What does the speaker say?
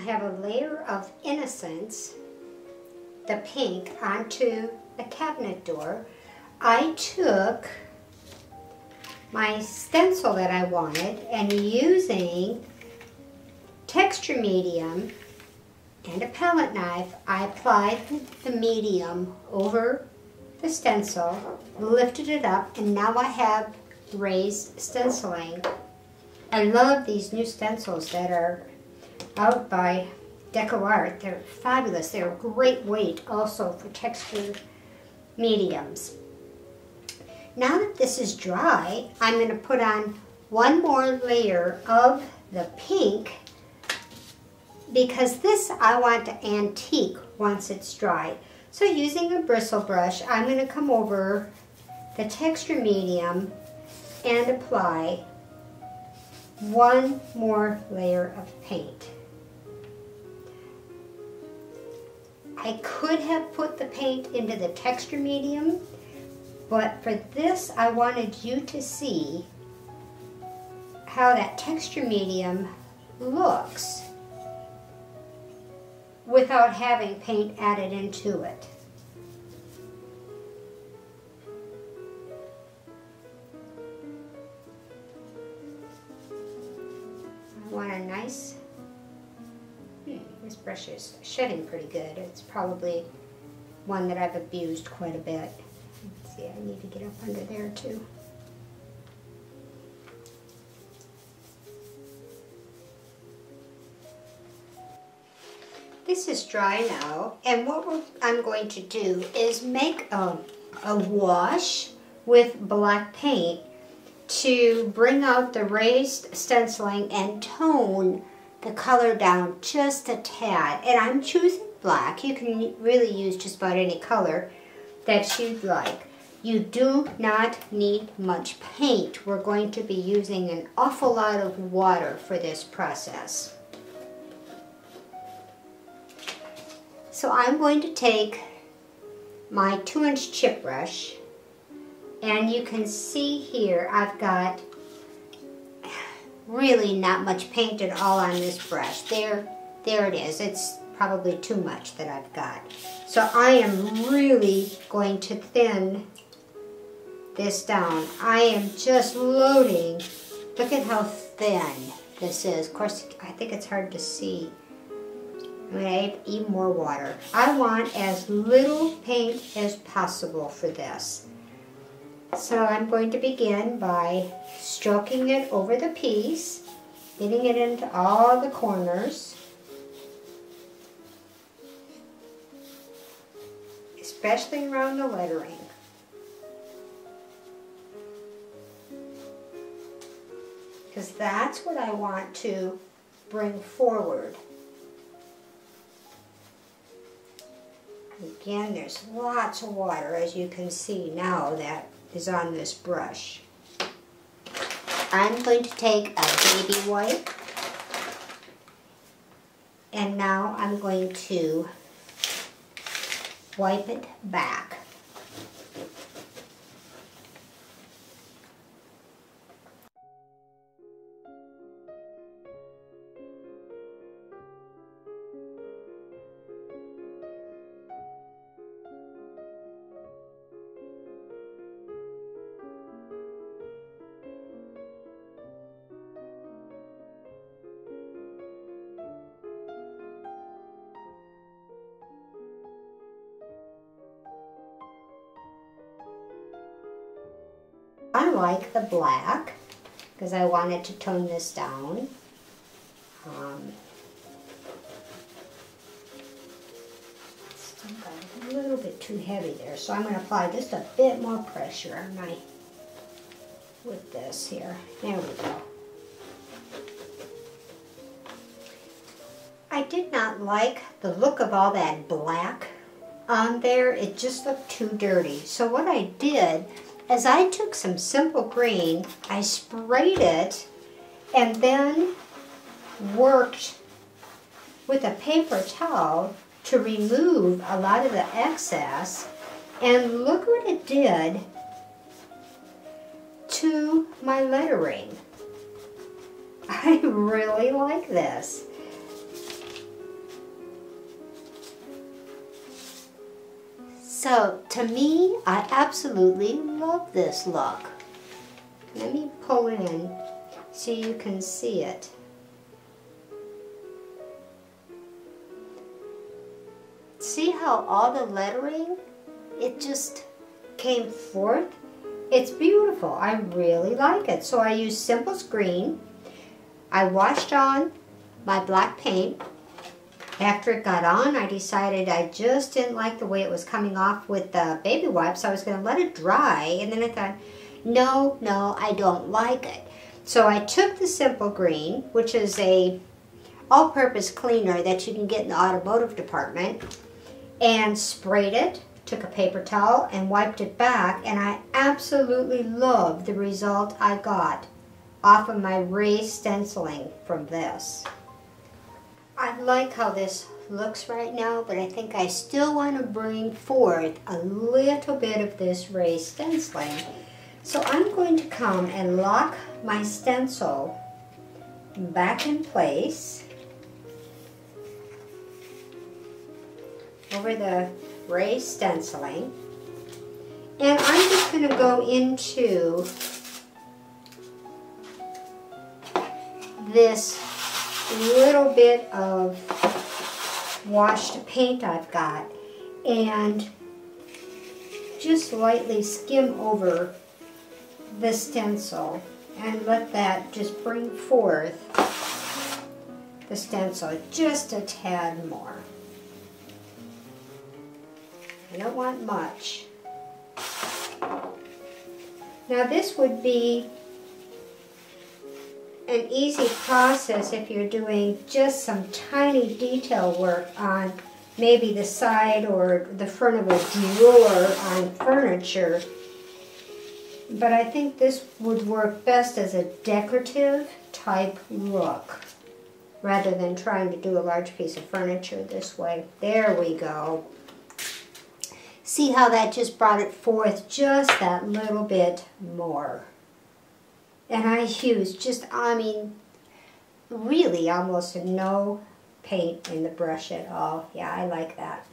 have a layer of Innocence, the pink, onto the cabinet door. I took my stencil that I wanted and using texture medium and a palette knife, I applied the medium over the stencil, lifted it up, and now I have raised stenciling. I love these new stencils that are out by DecoArt. They're fabulous. They're a great weight also for texture mediums. Now that this is dry, I'm going to put on one more layer of the pink because this I want to antique once it's dry. So using a bristle brush, I'm going to come over the texture medium and apply one more layer of paint. I could have put the paint into the texture medium, but for this I wanted you to see how that texture medium looks without having paint added into it. I want a nice, this brush is shedding pretty good. It's probably one that I've abused quite a bit. Let's see, I need to get up under there too. This is dry now, and what I'm going to do is make a wash with black paint to bring out the raised stenciling and tone the color down just a tad. And I'm choosing black. You can really use just about any color that you'd like. You do not need much paint. We're going to be using an awful lot of water for this process. So I'm going to take my 2-inch chip brush, and you can see here I've got really not much paint at all on this brush. There it is. It's probably too much that I've got. So I am really going to thin this down. I am just loading. Look at how thin this is. Of course, I think it's hard to see. I'm going to add even more water. I want as little paint as possible for this. So I'm going to begin by stroking it over the piece, getting it into all the corners, especially around the lettering. Because that's what I want to bring forward. Again, there's lots of water, as you can see now, that is on this brush. I'm going to take a baby wipe, and now I'm going to wipe it back. I like the black because I wanted to tone this down. Still got a little bit too heavy there, so I'm going to apply just a bit more pressure on my with this here. There we go. I did not like the look of all that black on there. It just looked too dirty. So what I did is I took some simple green, I sprayed it, and then worked with a paper towel to remove a lot of the excess, and look what it did to my lettering. I really like this. So to me, I absolutely love this look. Let me pull in so you can see it. See how all the lettering, it just came forth? It's beautiful. I really like it. So I used Simple's green. I washed on my black paint. After it got on, I decided I just didn't like the way it was coming off with the baby wipes. So I was going to let it dry. And then I thought, no, I don't like it. So I took the Simple Green, which is a all-purpose cleaner that you can get in the automotive department, and sprayed it, took a paper towel and wiped it back, and I absolutely love the result I got off of my raised stenciling from this. I like how this looks right now, but I think I still want to bring forth a little bit of this raised stenciling. So I'm going to come and lock my stencil back in place over the raised stenciling, and I'm just going to go into this little bit of washed paint I've got and just lightly skim over the stencil and let that just bring forth the stencil just a tad more. I don't want much. Now this would be an easy process if you're doing just some tiny detail work on maybe the side or the front of a drawer on furniture. But I think this would work best as a decorative type look rather than trying to do a large piece of furniture this way. There we go. See how that just brought it forth just that little bit more. And I used just, I mean, really almost no paint in the brush at all. Yeah, I like that.